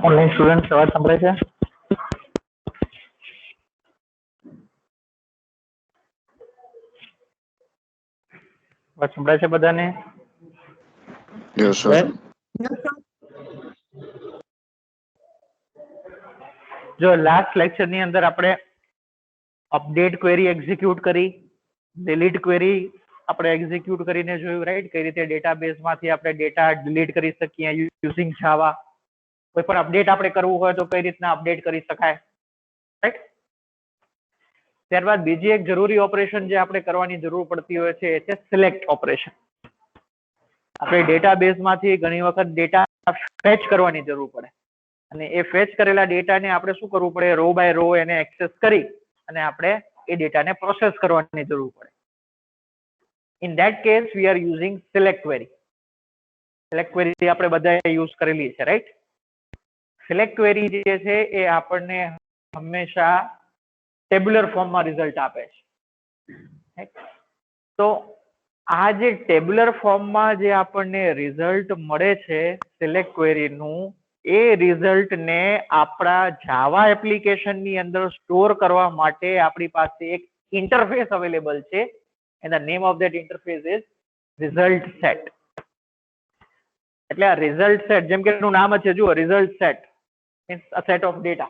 Online student અવાજ સંભળાય છે? અવાજ સંભળાય છે બધાને? Yes sir. જો લાસ્ટ લેક્ચર ની અંદર આપણે અપડેટ ક્વેરી એક્ઝિક્યુટ કરી, ડિલીટ ક્વેરી આપણે એક્ઝિક્યુટ કરીને જોયું, રાઈટ? કઈ રીતે ડેટાબેઝ માંથી આપણે ડેટા ડિલીટ કરી શકીએ યુઝિંગ જાવા. કોઈ પણ અપડેટ આપણે કરવું હોય તો કઈ રીતના અપડેટ કરી શકાય, રાઈટ? ત્યારબાદ બીજી એક જરૂરી ઓપરેશન જે આપણે કરવાની જરૂર પડતી હોય છે એ છે સિલેક્ટ ઓપરેશન. આપણે ડેટાબેઝ માંથી ઘણી વખત ડેટા ફેચ કરવાની જરૂર પડે અને એ ફેચ કરેલા ડેટાને આપણે શું કરવું પડે? રો બાય રો એને એક્સેસ કરી અને આપણે એ ડેટાને પ્રોસેસ કરવાની જરૂર પડે. In that case we are using select query. Select query આપણે બધાએ યુઝ કરેલી છે, રાઈટ? સિલેક્ટ ક્વેરી જે છે એ આપણને હંમેશા ટેબ્યુલર ફોર્મમાં રિઝલ્ટ આપે છે. તો આ જે ટેબ્યુલર ફોર્મમાં જે આપણને રિઝલ્ટ મળે છે સિલેક્ટ ક્વેરીનું, એ રિઝલ્ટને આપણા જાવા એપ્લિકેશનની અંદર સ્ટોર કરવા માટે આપણી પાસે એક ઇન્ટરફેસ અવેલેબલ છે. and the name of that interface is result set. એટલે આ result set, જેમ કે એનું નામ જ છે, જુઓ, result set means a set of data.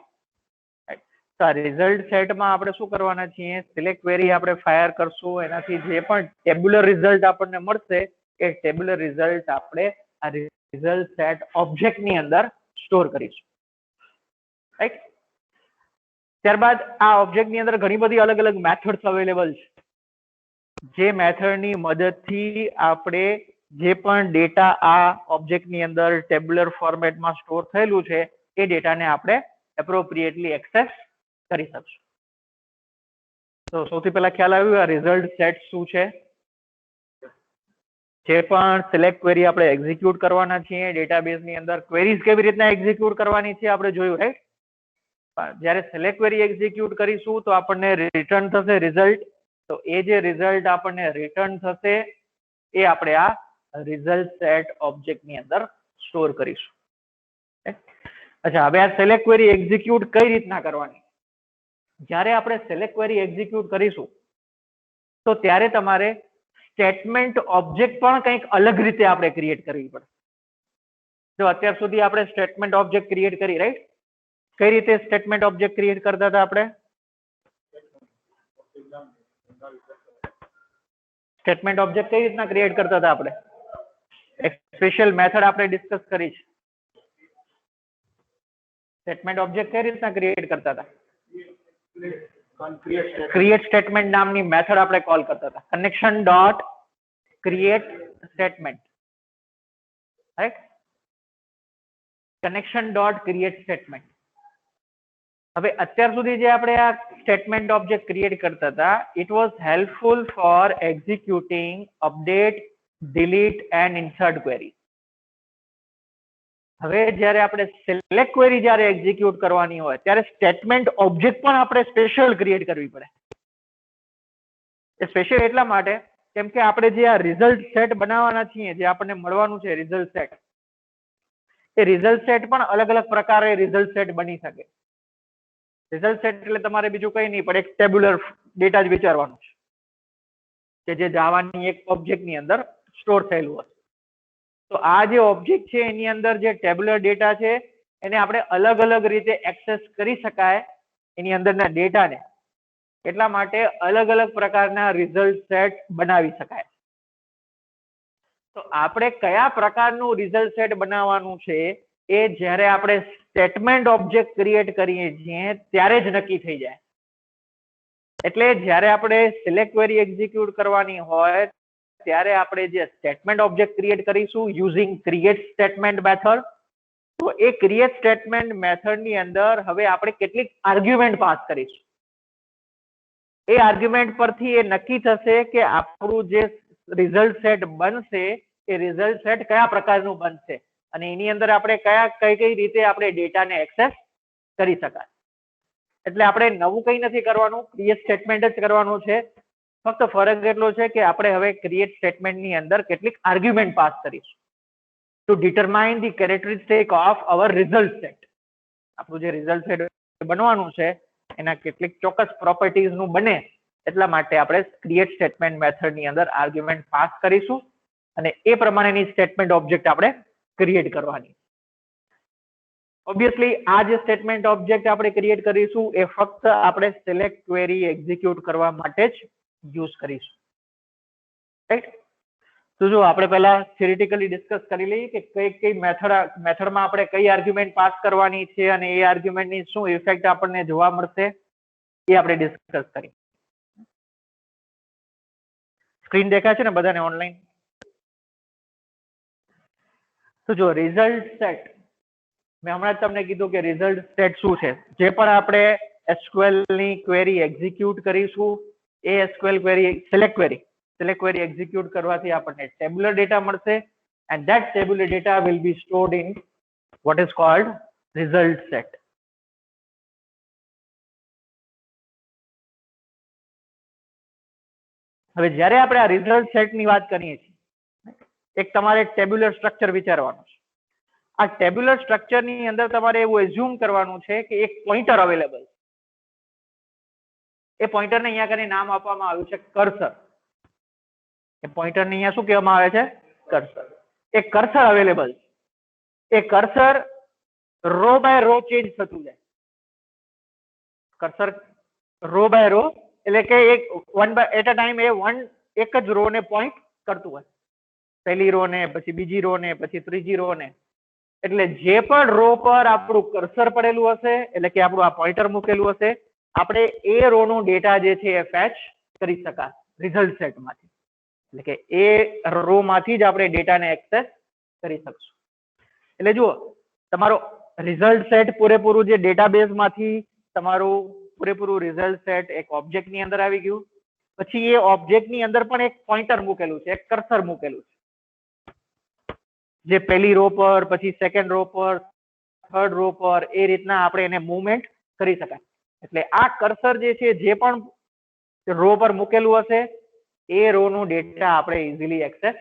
તો આ રિઝલ્ટ સેટમાં આપણે શું કરવાના છીએ? સિલેક્ટ ક્વેરી આપણે ફાયર કરશું, એનાથી જે પણ ટેબ્યુલર રિઝલ્ટ આપણને મળશે એ ટેબ્યુલર રિઝલ્ટ આપણે આ રિઝલ્ટ સેટ ઓબ્જેક્ટ ની અંદર સ્ટોર કરીશું, રાઈટ? ત્યારબાદ આ ઓબ્જેક્ટ ની અંદર ઘણી બધી અલગ અલગ મેથડ્સ અવેલેબલ છે, જે મેથડ ની મદદથી આપણે જે પણ ડેટા આ ઓબ્જેક્ટ ની અંદર ટેબ્યુલર ફોર્મેટમાં સ્ટોર થયેલું છે એ ડેટાને આપણે એપ્રોપ્રિએટલી એક્સેસ કરી શકશું. તો સૌથી પહેલા ખ્યાલ આવ્યું આ રિઝલ્ટ સેટ શું છે? જે પણ સિલેક્ટ ક્વેરી આપણે એક્ઝિક્યુટ કરવાના છીએ ડેટાબેઝ ની અંદર, ક્વેરીઝ કેવી રીતના એક્ઝિક્યુટ કરવાની છે આપણે જોયું, રાઈટ? જ્યારે સિલેક્ટ ક્વેરી એક્ઝિક્યુટ કરીશું તો આપણને રિટર્ન થશે રિઝલ્ટ. તો એ જે રિઝલ્ટ આપણને રિટર્ન થશે એ આપણે આ રિઝલ્ટ સેટ ઓબ્જેક્ટ ની અંદર સ્ટોર કરીશું. અચ્છા, હવે આ સિલેક્ટ ક્વેરી એક્ઝિક્યુટ કઈ રીતના કરવાની? જ્યારે આપણે સિલેક્ટ ક્વેરી એક્ઝિક્યુટ કરીશું તો ત્યારે તમારે સ્ટેટમેન્ટ ઓબ્જેક્ટ પણ કંઈક અલગ રીતે આપણે ક્રિએટ કરવી પડે. જો અત્યાર સુધી આપણે સ્ટેટમેન્ટ ઓબ્જેક્ટ ક્રિએટ કરી, રાઈટ? કઈ રીતે સ્ટેટમેન્ટ ઓબ્જેક્ટ ક્રિએટ કરતા હતા આપણે? સ્ટેટમેન્ટ ઓબ્જેક્ટ કઈ રીતના ક્રિએટ કરતા હતા આપણે? એક સ્પેશિયલ મેથડ આપણે ડિસ્કસ કરી છે. સ્ટેટમેન્ટ ઓબ્જેક્ટ કઈ રીતના ક્રિએટ કરતા હતા? ક્રિએટ સ્ટેટમેન્ટ નામની મેથડ આપણે કોલ કરતા હતા. Connection dot create statement, right? Connection dot create statement. હવે અત્યાર સુધી જે આપણે આ સ્ટેટમેન્ટ ઓબ્જેક્ટ ક્રિએટ કરતા હતા, it was helpful four executing update, delete and insert query. હવે જ્યારે આપણે સિલેક્ટ ક્વેરી જ્યારે એક્ઝિક્યુટ કરવાની હોય ત્યારે સ્ટેટમેન્ટ ઓબ્જેક્ટ પણ આપણે સ્પેશિયલ ક્રિએટ કરવી પડે. એ સ્પેશિયલ એટલા માટે કેમ કે આપણે જે આ રિઝલ્ટ સેટ બનાવવાના છીએ, જે આપણને મળવાનું છે રિઝલ્ટ સેટ, એ રિઝલ્ટ સેટ પણ અલગ અલગ પ્રકારે રિઝલ્ટ સેટ બની શકે. રિઝલ્ટ સેટ એટલે તમારે બીજું કઈ નહીં પણ એક ટેબ્યુલર ડેટા જ વિચારવાનું છે કે જે જાવાની એક ઓબ્જેક્ટ ની અંદર સ્ટોર થયેલું હશે. તો આ જે ઓબ્જેક્ટ છે એની અંદર જે ટેબ્યુલર ડેટા છે એને આપણે અલગ અલગ રીતે એક્સેસ કરી શકાય એની અંદરના ડેટાને, એટલા માટે અલગ અલગ પ્રકારના રિઝલ્ટ સેટ બનાવી શકાય. તો આપણે કયા પ્રકારનું રિઝલ્ટ સેટ બનાવવાનું છે એ જ્યારે આપણે સ્ટેટમેન્ટ ઓબ્જેક્ટ ક્રિએટ કરીએ છીએ ત્યારે જ નક્કી થઈ જાય. એટલે જ્યારે આપણે સિલેક્ટ ક્વેરી એક્ઝિક્યુટ કરવાની હોય ત્યારે આપણે જે સ્ટેટમેન્ટ ઓબ્જેક્ટ ક્રિએટ કરીશું યુઝિંગ ક્રિએટ સ્ટેટમેન્ટ મેથડ, તો એ ક્રિએટ સ્ટેટમેન્ટ મેથડ ની અંદર હવે આપણે કેટલીક આર્ગ્યુમેન્ટ પાસ કરીશું. એ આર્ગ્યુમેન્ટ પરથી એ નક્કી થશે કે આપણું જે રિઝલ્ટ સેટ બનશે એ રિઝલ્ટ સેટ કયા પ્રકારનું બનશે અને એની અંદર આપણે કઈ રીતે આપણે ડેટાને એક્સેસ કરી શકાય. એટલે આપણે નવું કંઈ નથી કરવાનું, ક્રિએટ સ્ટેટમેન્ટ જ કરવાનું છે. ફક્ત ફરક એટલો છે કે આપણે હવે ક્રિએટ સ્ટેટમેન્ટની અંદર કેટલીક આર્ગ્યુમેન્ટ પાસ કરીશું two determine the characteristic of our result set. આપણું જે રિઝલ્ટ સેટ બનવાનું છે એના કેટલીક ચોક્કસ પ્રોપર્ટીઝ નું બને એટલા માટે આપણે ક્રિએટ સ્ટેટમેન્ટ મેથડ ની અંદર આર્ગ્યુમેન્ટ પાસ કરીશું અને એ પ્રમાણેની સ્ટેટમેન્ટ ઓબ્જેક્ટ આપણે ક્રિએટ કરવાની. ઓબ્વિયસલી આ જે સ્ટેટમેન્ટ ઓબ્જેક્ટ આપણે ક્રિએટ કરીશું એ ફક્ત આપણે સિલેક્ટ ક્વેરી એક્ઝિક્યુટ કરવા માટે જ યુઝ કરીશું. રાઈટ? તો જો આપણે પહેલા થિયરિટિકલી ડિસ્કસ કરી લઈએ કે કઈ મેથડમાં આપણે કઈ આર્ગ્યુમેન્ટ પાસ કરવાની છે અને એ આર્ગ્યુમેન્ટની શું ઇફેક્ટ આપણને જોવા મળશે એ આપણે ડિસ્કસ કરી. સ્ક્રીન દેખાય છે ને બધાને ઓનલાઈન? તો જો રિઝલ્ટ સેટ, મેં હમણાં જ તમને કીધું કે રિઝલ્ટ સેટ શું છે. જે પણ આપણે SQL ની ક્વેરી એક્ઝિક્યુટ કરીશું એ SQL query select query execute કરવાથી આપણને ટેબ્યુલર ડેટા મળશે and that tabular data will be stored in what is called result set. હવે જ્યારે આપણે આ રિઝલ્ટ સેટ ની વાત કરીએ છીએ, એક તમારે ટેબ્યુલર સ્ટ્રક્ચર વિચારવાનું છે. આ ટેબ્યુલર સ્ટ્રક્ચર ની અંદર તમારે એવું એઝ્યુમ કરવાનું છે કે એક પોઇન્ટર અવેલેબલ છે. એ પોઇન્ટરને અહીંયા કરીને નામ આપવામાં આવ્યું છે કર્સર. એ પોઇન્ટરને અહીંયા શું કહેવામાં આવે છે? કર્સર. એક કર્સર અવેલેબલ છે. એ cursor row by row change થતું જાય. કર્સર રો બાય રો એટલે કે એક one by at a time એક જ રો ને પોઈન્ટ કરતું હોય. પહેલી રો ને પછી બીજી રો ને પછી ત્રીજી રો ને. એટલે જે પણ રો પર આપણું કર્સર પડેલું હશે એટલે કે આપણું આ પોઇન્ટર મૂકેલું હશે આપણે એ રો નું ડેટા જે છે એ ફેચ કરી શકાય રિઝલ્ટ સેટ માંથી. એટલે કે એ રો માંથી જ આપણે ડેટાને એક્સેસ કરી શકશું. એટલે જુઓ તમારો રિઝલ્ટ સેટ પૂરેપૂરું જે ડેટાબેઝ માંથી તમારું પૂરેપૂરું રિઝલ્ટ સેટ એક ઓબ્જેક્ટ ની અંદર આવી ગયું. પછી એ ઓબ્જેક્ટ ની અંદર પણ એક પોઇન્ટર મૂકેલું છે, એક કર્સર મૂકેલું છે. જે પહેલી રો પર પછી સેકન્ડ રો પર થર્ડ રો પર એ રીતના આપણે એને મૂવમેન્ટ કરી શકાય. એટલે આ કર્સર જે છે જે પણ રો પર મૂકેલું હશે એ રો નું ડેટા આપણે ઇઝીલી એક્સેસ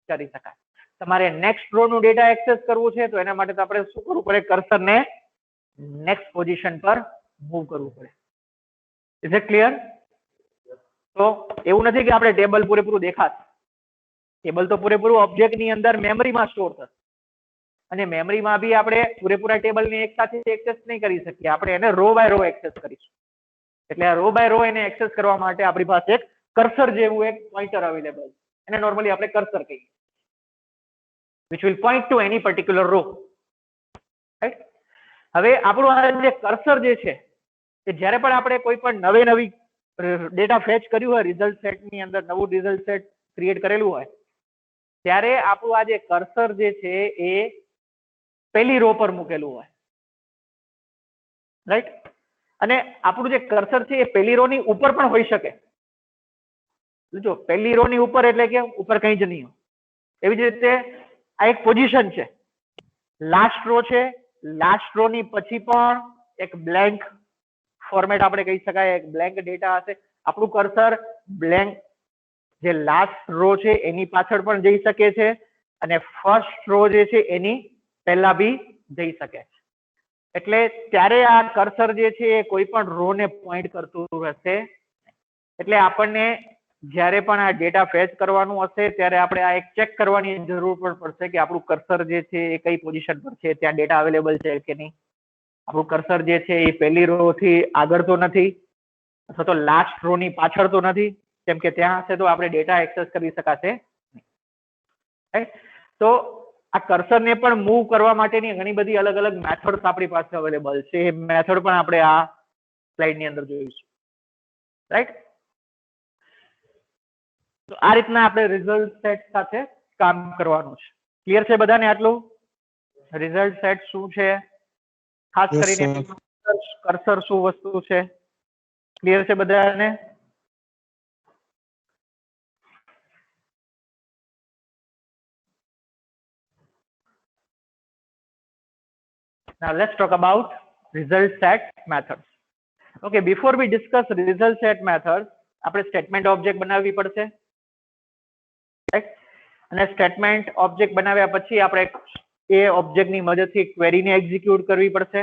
કરી શકાય. તમારે નેક્સ્ટ રો નું ડેટા એક્સેસ કરવું છે તો એના માટે તો આપણે શું કરવું પડે? કર્સરને નેક્સ્ટ પોઝિશન પર મૂવ કરવું પડે. Is it clear? તો એવું નથી કે આપણે ટેબલ પૂરેપૂરું દેખાશે. ટેબલ તો પૂરેપૂરું ઓબ્જેક્ટ ની અંદર મેમરીમાં સ્ટોર થશે અને મેમરીમાં બી આપણે પૂરેપૂરા ટેબલને એક સાથે એક્સેસ નહીં કરી શકીએ. આપણે એને રો બાય રો એક્સેસ કરીશું. એટલે આ રો બાય રો એને એક્સેસ કરવા માટે આપણી પાસે એક કર્સર જેવું એક પોઇન્ટર અવેલેબલ છે. એને નોર્મલી આપણે કર્સર કહીએ. which will point to any particular row. right? હવે આપણું આ જે કર્સર જે છે કે જ્યારે પણ આપણે કોઈ પણ નવી ડેટા ફેચ કર્યું હોય રિઝલ્ટ સેટ ની અંદર નવું રિઝલ્ટ સેટ ક્રિએટ કરેલું હોય ત્યારે આપણું આ જે કર્સર જે છે એ પહેલી રો પર મૂકેલું હોય. રાઈટ? અને આપણું જે કર્સર છે એ પહેલી રો ની ઉપર પણ હોઈ શકે. જો પહેલી રો ની ઉપર એટલે કે ઉપર કંઈ જ નહીં હોય. એવી જ રીતે આ એક પોઝિશન છે. લાસ્ટ રો છે, લાસ્ટ રો ની પછી પણ એક બ્લેન્ક ફોર્મેટ આપણે કહી શકાય, એક બ્લેન્ક ડેટા હશે. આપણું કર્સર બ્લેન્ક જે લાસ્ટ રો છે એની પાછળ પણ જઈ શકે છે અને ફર્સ્ટ રો જે છે એની પહેલા બી જઈ શકે છે. એટલે ત્યારે આ કર્સર જે છે એ કોઈ પણ રો ને પોઈન્ટ કરતું રહેશે. એટલે આપણને જ્યારે પણ આ ડેટા ફેચ કરવાનું હશે ત્યારે આપણે આ એક ચેક કરવાની જરૂર પણ પડશે કે આપણું કર્સર જે છે એ કઈ પોઝિશન પર છે, ત્યાં ડેટા અવેલેબલ છે કે નહીં. આપણું કર્સર જે છે એ પહેલી રો થી આગળ તો નથી અથવા તો લાસ્ટ રો ની પાછળ તો નથી. કેમ કે ત્યાં હશે તો આપણે ડેટા એક્સેસ કરી શકાશે નહીં. તો આ કર્સર ને પણ મૂવ કરવા માટેની ઘણી બધી અલગ અલગ મેથડ્સ આપણી પાસે અવેલેબલ છે. એ મેથડ પણ આપણે આ સ્લાઇડ ની અંદર જોઈશું. રાઈટ? તો આ રીતના આપણે રિઝલ્ટ સેટ સાથે કામ કરવાનું છે. ક્લિયર છે બધાને આટલું? રિઝલ્ટ સેટ શું છે, ખાસ કરીને કર્સર શું વસ્તુ છે, ક્લિયર છે બધાને? Now let's talk about result set methods. Okay, before we discuss result set methods, આપણે સ્ટેટમેન્ટ ઓબ્જેક્ટ બનાવવી પડશે, રાઈટ? અને સ્ટેટમેન્ટ ઓબ્જેક્ટ બનાવ્યા પછી આપણે એ ઓબ્જેક્ટની મદદથી ક્વેરીને એક્ઝિક્યુટ કરવી પડશે.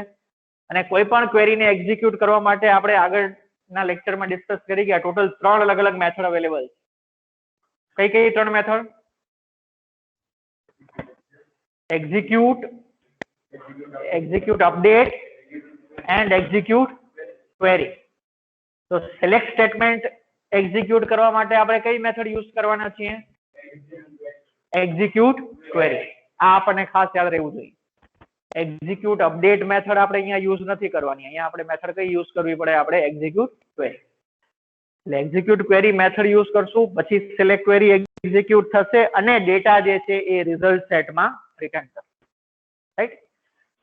અને કોઈ પણ ક્વેરીને એક્ઝિક્યુટ કરવા માટે આપણે આગળના લેક્ચરમાં ડિસ્કસ કરી ગયા ટોટલ 3 અલગ અલગ મેથડ અવેલેબલ છે. કઈ 3 method? execute update and execute query. તો select statement execute કરવા માટે આપણે કઈ મેથડ યુઝ કરવાના છીએ? execute query. આ આપણને ખાસ યાદ રહેવું જોઈએ. execute update મેથડ આપણે અહીંયા યુઝ નથી કરવાની. અહીંયા આપણે મેથડ કઈ યુઝ કરવી પડે? આપણે execute query. એટલે execute query મેથડ યુઝ કરશું, પછી select query execute થશે અને ડેટા જે છે એ રિઝલ્ટ સેટમાં રિટર્ન થશે, રાઈટ?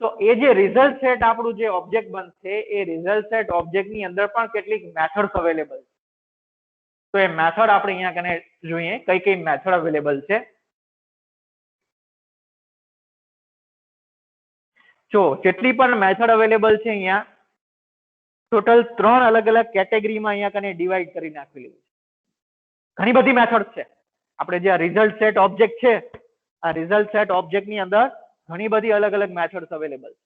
તો એ જે રિઝલ્ટ સેટ આપણું જે ઓબ્જેક્ટ બનશે એ રિઝલ્ટ સેટ ઓબ્જેક્ટની અંદર પણ કેટલીક મેથડ્સ અવેલેબલ છે. તો એ મેથડ આપણે અહીંયા કને જોઈએ કઈ મેથડ અવેલેબલ છે. જો જેટલી પણ મેથડ અવેલેબલ છે અહીંયા ટોટલ 3 અલગ અલગ કેટેગરીમાં અહીંયા કને ડિવાઈડ કરી નાખેલી છે. ઘણી બધી મેથડ છે. આપણે જે રિઝલ્ટ સેટ ઓબ્જેક્ટ છે આ રિઝલ્ટ સેટ ઓબ્જેક્ટની અંદર ઘણી બધી અલગ અલગ મેથડ્સ અવેલેબલ છે.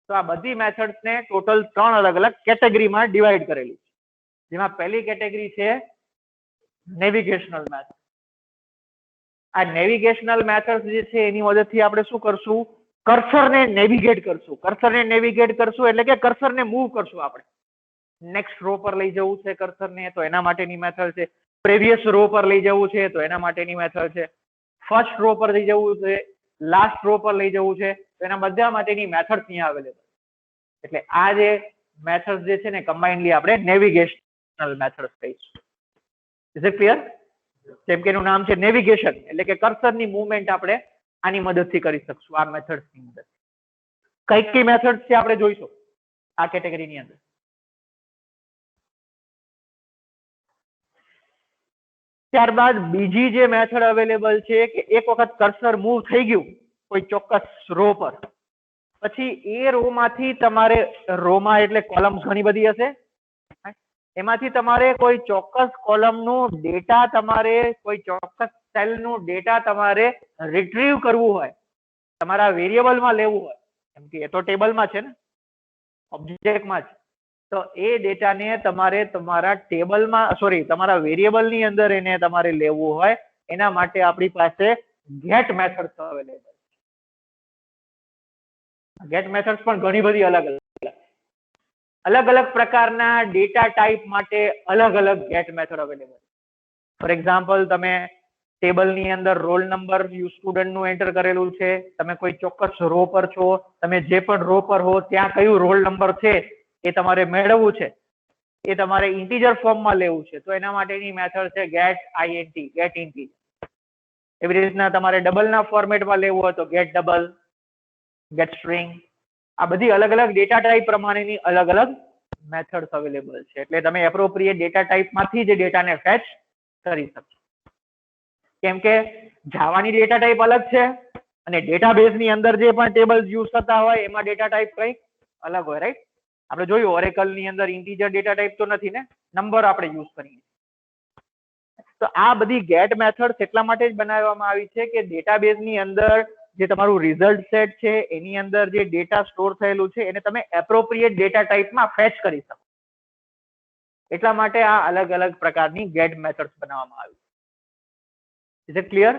તો આ બધી મેથડ્સને ટોટલ 3 અલગ અલગ કેટેગરીમાં ડિવાઈડ કરેલી છે. જેમાં પહેલી કેટેગરી છે નેવિગેશનલ મેથડ. આ નેવિગેશનલ મેથડ્સ જે છે એની મદદથી આપણે શું કરશું? કર્સરને નેવિગેટ કરશું. કર્સરને નેવિગેટ કરશું એટલે કે કર્સરને મૂવ કરશું. આપણે નેક્સ્ટ રો પર લઈ જવું છે કર્સરને, તો એના માટેની મેથડ છે. પ્રીવિયસ રો પર લઈ જવું છે તો એના માટેની મેથડ છે. ફર્સ્ટ રો પર લઈ જવું છે, લાસ્ટ રો પર લઈ જવું છે, તો એના બધા માટેની મેથડ અહીંયા અવેલેબલ. એટલે આ જે મેથડ્સ જે છે ને કમ્બાઇનલી આપણે નેવિગેશનલ મેથડ્સ કહીશું. Is it clear? જેમ કે એનું નામ છે નેવિગેશન, એટલે કે કર્સરની મૂવમેન્ટ આપણે આની મદદથી કરી શકશું આ મેથડ્સની અંદર. કઈ મેથડ્સ છે આપણે જોઈશું આ કેટેગરીની અંદર. ત્યારબાદ બીજી જે મેથડ અવેલેબલ છે કે એક વખત કર્સર મૂવ થઈ ગયું કોઈ ચોક્કસ રો પર, પછી એ રો માંથી તમારે રોમાં એટલે કોલમ્સ ઘણી બધી હશે, એમાંથી તમારે કોઈ ચોક્કસ કોલમનું ડેટા તમારે કોઈ ચોક્કસ સેલનું ડેટા તમારે રિટ્રીવ કરવું હોય, તમારા વેરિયેબલમાં લેવું હોય, કેમ કે એ તો ટેબલમાં છે ને, ઓબ્જેક્ટમાં છે, તો એ ડેટાને તમારે તમારા ટેબલમાં તમારા વેરિયેબલની અંદર એને તમારે લેવું હોય એના માટે આપણી પાસે ગેટ મેથડ્સ અવેલેબલ છે. ગેટ મેથડ્સ પણ ઘણી બધી અલગ અલગ પ્રકારના ડેટા ટાઈપ માટે અલગ અલગ get method available. For example તમે ટેબલની અંદર રોલ નંબર સ્ટુડન્ટનું એન્ટર કરેલું છે, તમે કોઈ ચોક્કસ રો પર છો, તમે જે પણ રો પર હો ત્યાં કયું રોલ નંબર છે એ તમારે મેળવવું છે, એ તમારે ઇન્ટીજર ફોર્મમાં લેવું છે, તો એના માટેની મેથડ છે ગેટ ઇન્ટીજર. એવી રીતના તમારે ડબલના ફોર્મેટમાં લેવું હોય તો ગેટ ડબલ, ગેટ સ્ટ્રિંગ. આ બધી અલગ અલગ ડેટા ટાઈપ પ્રમાણેની અલગ અલગ મેથડ્સ અવેલેબલ છે. એટલે તમે એપ્રોપ્રિએટ ડેટા ટાઈપમાંથી જ ડેટાને ફેચ કરી શકશો. કેમ કે જાવાની ડેટા ટાઈપ અલગ છે અને ડેટાબેઝની અંદર જે પણ ટેબલ યુઝ થતા હોય એમાં ડેટા ટાઈપ કંઈક અલગ હોય, રાઈટ? આપણે જોયું ઓરેકલની અંદર ઇન્ટીજર ડેટા ટાઈપ તો નથી ને, નંબર આપણે યુઝ કરીએ. તો આ બધી ગેટ મેથડ્સ એટલા માટે જ બનાવવામાં આવી છે કે ડેટાબેઝની અંદર જે તમારું રિઝલ્ટ સેટ છે એની અંદર જે ડેટા સ્ટોર થયેલું છે એને તમે એપ્રોપ્રિએટ ડેટા ટાઈપમાં ફેચ કરી શકો. એટલા માટે આ અલગ અલગ પ્રકારની ગેટ મેથડ્સ બનાવવામાં આવી. Is it clear?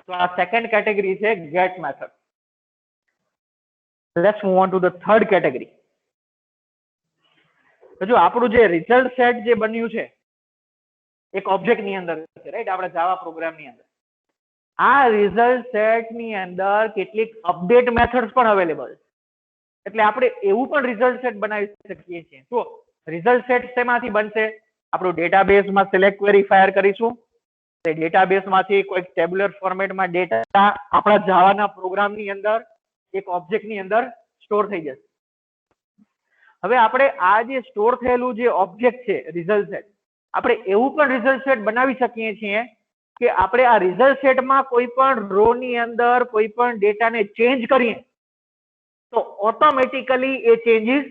તો આ સેકન્ડ કેટેગરી છે get method. Let's move on to the third category. તો જો આપણું જે રિઝલ્ટ સેટ જે બન્યું છે એક ઓબ્જેક્ટની અંદર છે, રાઈટ? આપણે જાવા પ્રોગ્રામની અંદર આ રિઝલ્ટ સેટની અંદર કેટલીક અપડેટ મેથડ્સ પણ અવેલેબલ છે. એટલે આપણે એવું પણ રિઝલ્ટ સેટ બનાવી શકીએ છીએ. તો રિઝલ્ટ સેટ શેમાંથી બનશે? આપણું ડેટાબેઝમાં સિલેક્ટ ક્વેરી ફાયર કરીશું, તે ડેટાબેઝમાંથી કોઈક ટેબ્યુલર ફોર્મેટમાં ડેટા આપણા જાવાના પ્રોગ્રામની અંદર એક ઓબ્જેક્ટની અંદર સ્ટોર થઈ જશે. હવે આપણે આ જે સ્ટોર થયેલું જે ઓબ્જેક્ટ છે રિઝલ્ટ સેટ, આપણે એવું પણ રિઝલ્ટ સેટ બનાવી શકીએ છીએ કે આપણે આ રિઝલ્ટ સેટમાં કોઈ પણ રો ની અંદર કોઈ પણ ડેટાને ચેન્જ કરીએ ઓટોમેટિકલી એ ચેન્જીસ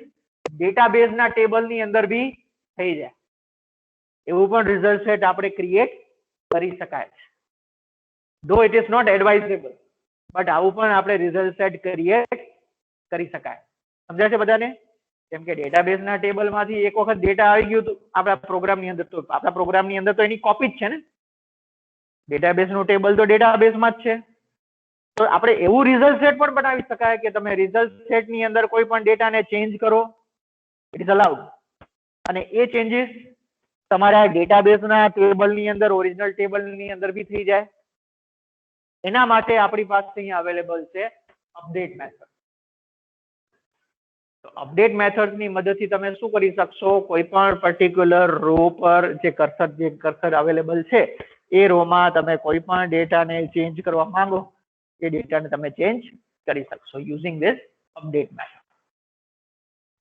ડેટાબેઝ ના ટેબલ ની અંદર બી થઈ જાય. એવું પણ રિઝલ્ટ સેટ આપણે ક્રિએટ કરી શકાય છે. Though it is not advisable, but આવું પણ આપણે રિઝલ્ટ સેટ ક્રિએટ કરી શકાય. સમજાય છે બધાને? કેમ કે ડેટાબેઝ ના ટેબલ માંથી એક વખત ડેટા આવી ગયું તો આપણા પ્રોગ્રામ ની અંદર, તો આપણા પ્રોગ્રામ ની અંદર તો એની કોપી જ છે ને. ડેટાબેઝ નું ટેબલ તો ડેટાબેઝ માં જ છે. તો આપણે એવું રિઝલ્ટ સેટ પણ બનાવી શકાય કે તમે રિઝલ્ટ સેટ ની અંદર કોઈ પણ ડેટાને ચેન્જ કરો, ઇટ ઇઝ અલાઉડ. અને એ ચેન્જીસ તમારા ડેટાબેઝ ના ટેબલ ની અંદર, ઓરિજિનલ ટેબલ ની અંદર બી થઈ જાય. એના માટે આપણી પાસે અહીંયા અવેલેબલ છે અપડેટ મેથડ. તો અપડેટ મેથડ ની મદદથી તમે શું કરી શકશો? કોઈ પણ પર્ટિક્યુલર રો પર જે કર્સર અવેલેબલ છે એ રો માં તમે કોઈ પણ ડેટાને ચેન્જ કરવા માંગો, એ ડેટાને તમે ચેન્જ કરી શકશો યુઝિંગ ધીસ અપડેટ મેથડ.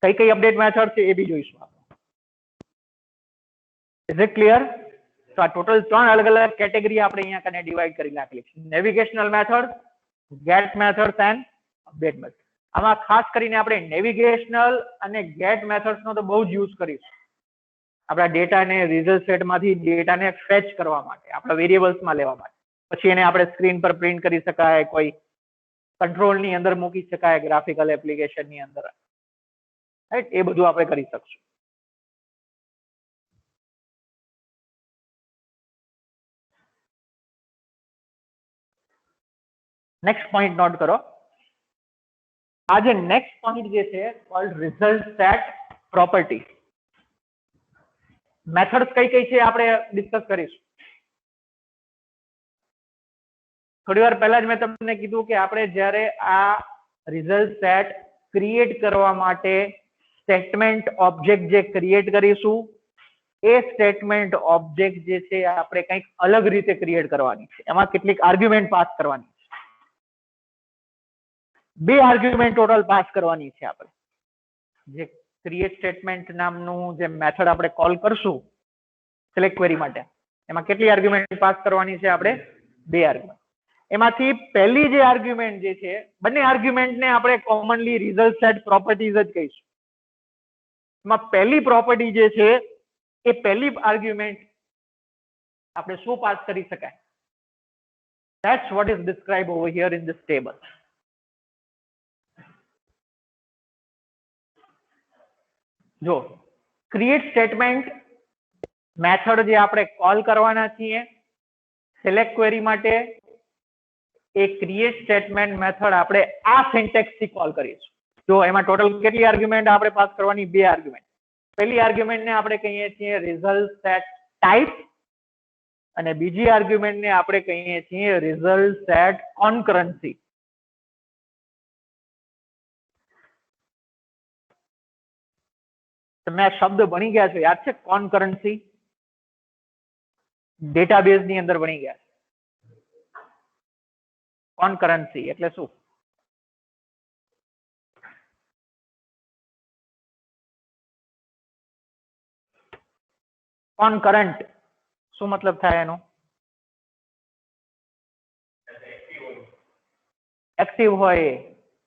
કઈ કઈ અપડેટ મેથડ છે એ બી જોઈશું આપણે. Is it clear? તો આ ટોટલ 3 અલગ અલગ કેટેગરી આપણે અહીંયા કને ડિવાઈડ કરી નાખેલી છે: navigational method, get methods and update method. આમાં ખાસ કરીને આપણે નેવિગેશનલ અને ગેટ મેથડ્સ નો તો બહુ જ યુઝ કરીશું આપણા ડેટાને રિઝલ્ટ સેટ માંથી ડેટાને ફેચ કરવા માટે, આપણા વેરિયેબલ્સ માં લેવા માટે. પછી એને આપણે સ્ક્રીન પર પ્રિન્ટ કરી શકાય, કોઈ કંટ્રોલ ની અંદર મૂકી શકાય, ગ્રાફિકલ એપ્લિકેશન ની અંદર, રાઈટ? એ બધું આપણે કરી શકશું. નેક્સ્ટ પોઈન્ટ નોટ કરો. આ જે નેક્સ્ટ પોઈન્ટ જે છે cold result set property. Methods કઈ કઈ છે આપણે ડિસ્કસ કરીશું. થોડી વાર પહેલા જ મેં તમને કીધું કે આપણે જ્યારે આ રિઝલ્ટ સેટ ક્રિએટ કરવા માટે સ્ટેટમેન્ટ ઓબ્જેક્ટ જે ક્રિએટ કરીશું, એ સ્ટેટમેન્ટ ઓબ્જેક્ટ જે છે આપણે કંઈક અલગ રીતે ક્રિએટ કરવાની છે. એમાં કેટલીક આર્ગ્યુમેન્ટ પાસ કરવાની છે. 2 આર્ગ્યુમેન્ટ ટોટલ પાસ કરવાની છે આપણે. જે ક્રિએટ સ્ટેટમેન્ટ નામનું જે મેથડ આપણે કોલ કરશું સિલેક્ટ ક્વેરી માટે, એમાં કેટલી આર્ગ્યુમેન્ટ પાસ કરવાની છે આપણે? 2 આર્ગ્યુમેન્ટ. એમાંથી પહેલી જે આર્ગ્યુમેન્ટ જે છે, બંને આર્ગ્યુમેન્ટને આપણે કોમનલી રિઝલ્ટ સેટ પ્રોપર્ટીઝ જ કહીશું. એમાં પહેલી પ્રોપર્ટી જે છે એ પહેલી આર્ગ્યુમેન્ટ આપણે શું પાસ કરી શકાય? That's what is described over here in this table. જો ક્રિએટ સ્ટેટમેન્ટ મેથડ જે આપણે કોલ કરવાના છીએ સિલેક્ટ ક્વેરી માટે, એ ક્રિએટ સ્ટેટમેન્ટ મેથડ આપણે આ સિન્ટેક્સ થી કોલ કરીશું. જો એમાં ટોટલ કેટલી આર્ગ્યુમેન્ટ આપણે પાસ કરવાની? 2 આર્ગ્યુમેન્ટ. પહેલી આર્ગ્યુમેન્ટ ને આપણે કહીએ છીએ રિઝલ્ટ સેટ ટાઈપ, અને બીજી આર્ગ્યુમેન્ટ ને આપણે કહીએ છીએ રિઝલ્ટ સેટ કોન્કરન્સી. તમે આ શબ્દ ભણી ગયા છો, યાદ છે? કોન્કરન્સી ડેટાબેઝ ની અંદર ભણી ગયા. કોન્કરન્સી એટલે શું? કોન્કરન્ટ શું મતલબ થાય એનો? એક્ટિવ હોય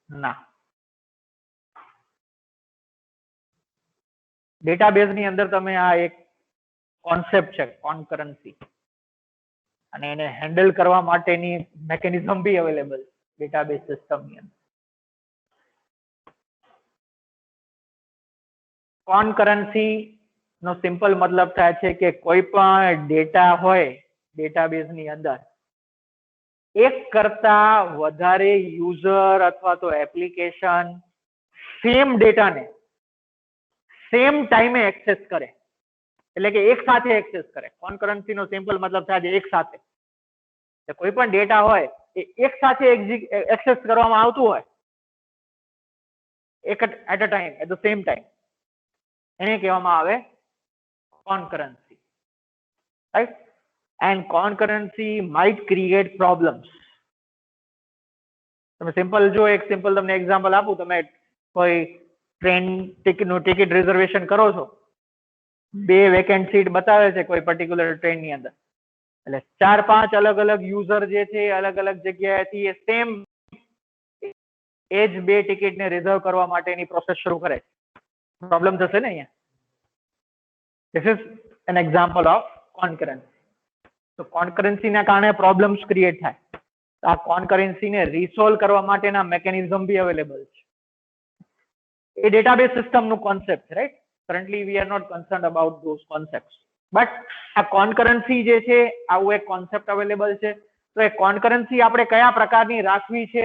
ના. ડેટાબેઝ ની અંદર તમે આ એક કોન્સેપ્ટ છે કોન્કરન્સી, અને એને હેન્ડલ કરવા માટેની મેકેનિઝમ બી અવેલેબલ ડેટાબેઝ સિસ્ટમ ની અંદર. કોન્કરન્સી નો સિમ્પલ મતલબ થાય છે કે કોઈ પણ ડેટા હોય ડેટાબેઝ ની અંદર, એક કરતા વધારે યુઝર અથવા તો એપ્લિકેશન સેમ ડેટાને સેમ ટાઈમે એક્સેસ કરે, એટલે કે એક સાથે એક્સેસ કરે. કોન્કરન્સી નો સિમ્પલ મતલબ થાય છે એક સાથે. કોઈ પણ ડેટા હોય એ એક સાથે એક્સેસ કરવામાં આવતું હોય એક at a time, at the same time, એને કહેવામાં આવે concurrency, right? And concurrency might create problems. તમે સિમ્પલ જો એક સિમ્પલ તમને એક્ઝામ્પલ આપું. તમે કોઈ ટ્રેન ટિકિટનું ટિકિટ રિઝર્વેશન કરો છો, 2 વેકેન્ટ સીટ બતાવે છે કોઈ પર્ટિક્યુલર ટ્રેન ની અંદર, એટલે 4-5 અલગ અલગ યુઝર જે છે અલગ અલગ જગ્યાએથી સેમ એ જ 2 ટિકિટને રિઝર્વ કરવા માટેની પ્રોસેસ શરૂ કરે. પ્રોબ્લેમ થશે ને અહીંયા. This is an example of concurrency. તો કોન્કરન્સીના કારણે પ્રોબ્લેમ્સ ક્રિએટ થાય. આ કોન્કરન્સીને રિસોલ્વ કરવા માટેના મેકેનિઝમ બી અવેલેબલ છે. એ ડેટાબેઝ સિસ્ટમનું કોન્સેપ્ટ છે, right? Currently we are not concerned about those concepts. But આ કોન્કરન્સી જે છે આવું એક કોન્સેપ્ટ અવેલેબલ છે. તો એ કોન્કરન્સી આપણે કયા પ્રકારની રાખવી છે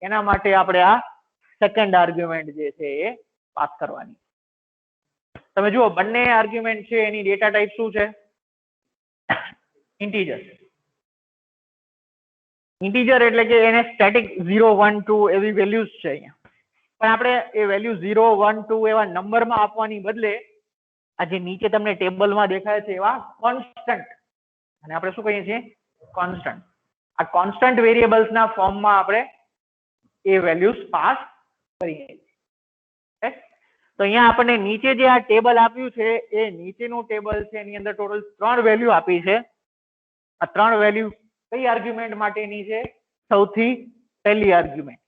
એના માટે આપણે આ સેકન્ડ આર્ગ્યુમેન્ટ જે છે એ પાસ કરવાની. તમે જુઓ બંને આર્ગ્યુમેન્ટ છે એની ડેટા ટાઈપ શું છે? ઇન્ટીજર. ઇન્ટીજર એટલે કે એને સ્ટેટિક 0 1 2 એવી વેલ્યુઝ છે અહીંયા. પણ આપણે એ વેલ્યુ 0 1 2 એવા નંબરમાં આપવાની બદલે આ જે નીચે તમને ટેબલમાં દેખાય છે એવા કોન્સ્ટન્ટ, અને આપણે શું કહીએ છીએ? કોન્સ્ટન્ટ. આ કોન્સ્ટન્ટ વેરિયેબલ્સના ફોર્મમાં આપણે એ વેલ્યુઝ પાસ કરીએ છીએ. તો અહીંયા આપણને નીચે જે આ ટેબલ આપ્યું છે એ નીચેનું ટેબલ છે એની અંદર ટોટલ 3 વેલ્યુ આપી છે. આ 3 વેલ્યુ કઈ આર્ગ્યુમેન્ટ માટેની છે? સૌથી પહેલી આર્ગ્યુમેન્ટ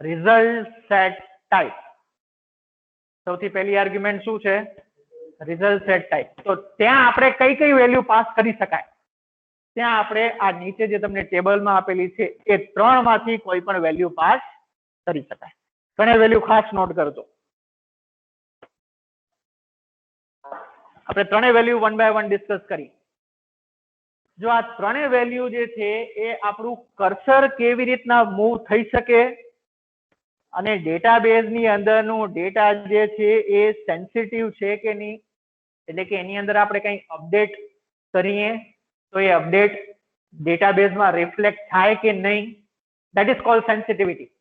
રિઝલ્ટ સેટ ટાઈપ. સૌથી પહેલી આર્ગ્યુમેન્ટ શું છે? Result set type. તો ત્યાં આપણે કઈ કઈ વેલ્યુ પાસ કરી શકાય? ત્યાં આપણે આ નીચે જે તમને ટેબલમાં આપેલી છે એ 3 માંથી કોઈ પણ વેલ્યુ પાસ કરી શકાય. ત્રણેય વેલ્યુ ખાસ નોટ કરજો. આપણે ત્રણેય value one by one discuss કરી. જો આ ત્રણેય વેલ્યુ જે છે એ આપણું કર્સર કેવી રીતના મૂવ થઈ શકે અને ડેટાબેઝ ની અંદરનું ડેટા જે છે એ સેન્સિટિવ છે કે નહીં, એટલે કે એની અંદર આપણે કંઈ અપડેટ કરીએ તો એ અપડેટ ડેટાબેઝમાં રિફ્લેક્ટ થાય કે નહીં, દેટ ઇઝ કોલ્ડ સેન્સિટિવિટી.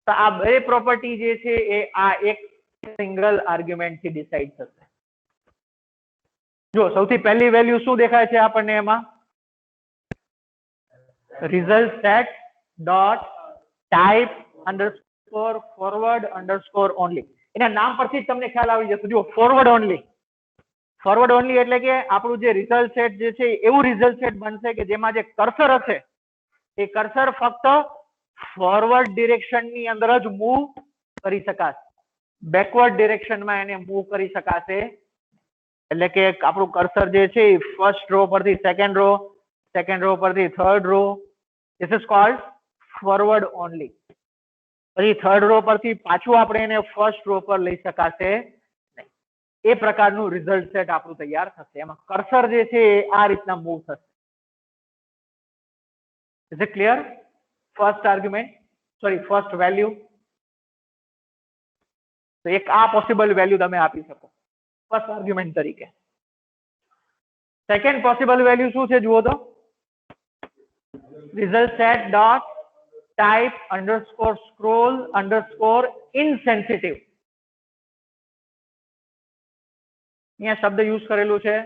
તો આ બે પ્રોપર્ટી જે છે એ આ એક સિંગલ આર્ગ્યુમેન્ટ થી ડિસાઇડ થશે. જો સૌથી પહેલી વેલ્યુ શું દેખાય છે આપણને એમાં? Result set dot type underscore forward underscore only. એના નામ પરથી જ તમને ખ્યાલ આવી જશે. જુઓ ફોરવર્ડ ઓનલી. ફોરવર્ડ ઓનલી એટલે કે આપણું જે રિઝલ્ટ સેટ જે છે એવું રિઝલ્ટ સેટ બનશે કે જેમાં જે કર્સર હશે એ કર્સર ફક્ત ફોરવર્ડ ડિરેક્શન ની અંદર જ મૂવ કરી શકાશે. બેકવર્ડ ડિરેક્શનમાં એને મૂવ કરી શકાશે. એટલે કે આપણું કર્સર જે છે એ ફર્સ્ટ રો પરથી સેકન્ડ રો પરથી third row, this is called forward only. પછી થર્ડ રો પરથી પાછું આપણે એને ફર્સ્ટ રો પર લઈ શકાશે નહીં. એ પ્રકારનું રિઝલ્ટ સેટ આપણું તૈયાર થશે. એમાં કર્સર જે છે એ આ રીતના મૂવ થશે. Is it clear? First argument, sorry first value. તો એક આ પોસિબલ વેલ્યુ તમે આપી શકો ફર્સ્ટ આર્ગ્યુમેન્ટ તરીકે. સેકન્ડ પોસિબલ વેલ્યુ શું છે જુઓ તો? Result set dot type underscore scroll underscore insensitive. અહીંયા શબ્દ યુઝ કરેલું છે.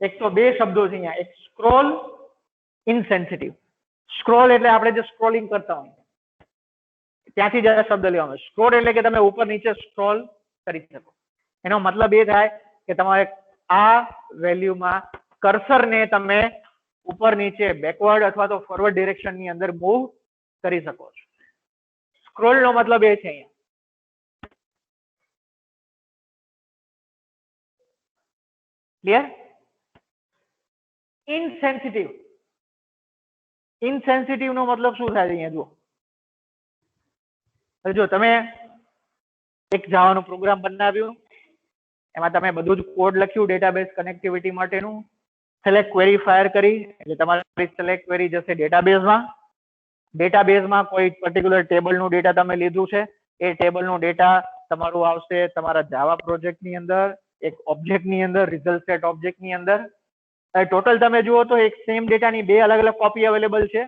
એક તો બે શબ્દો છે અહીંયા, એક સ્ક્રોલ, ઇનસેન્સિટિવ. સ્ક્રોલ એટલે આપણે જે સ્ક્રોલિંગ કરતા હોય ત્યાંથી જ શબ્દ લેવાનો. સ્ક્રોલ એટલે કે તમે ઉપર નીચે સ્ક્રોલ કરી શકો. એનો મતલબ એ થાય કે તમારે આ વેલ્યુમાં કર્સરને તમે ઉપર નીચે બેકવર્ડ અથવા તો ફોરવર્ડ ડિરેક્શન ની અંદર મૂવ કરી શકો છો. સ્ક્રોલ નો મતલબ એ છે અહીંયા. ક્લિયર? ઇનસેન્સિટિવ. ઇનસેન્સિટિવ નો મતલબ શું થાય અહીંયા જુઓ. જો તમે એક જાવાનું પ્રોગ્રામ બનાવ્યું, એમાં તમે બધું જ કોડ લખ્યું ડેટાબેઝ કનેક્ટિવિટી માટેનું, સિલેક્ટ ક્વેરી ફાયર કરી એટલે તમારી સિલેક્ટ ક્વેરી જશે ડેટાબેઝમાં. ડેટાબેઝમાં કોઈ પર્ટિક્યુલર ટેબલનું ડેટા તમે લીધું છે, એ ટેબલનું ડેટા તમારું આવશે તમારા જાવા પ્રોજેક્ટની અંદર, એક ઓબ્જેક્ટની અંદર, રિઝલ્ટ સેટ ઓબ્જેક્ટની અંદર. ટોટલ તમે જુઓ તો એક સેમ ડેટાની બે અલગ અલગ કોપી અવેલેબલ છે.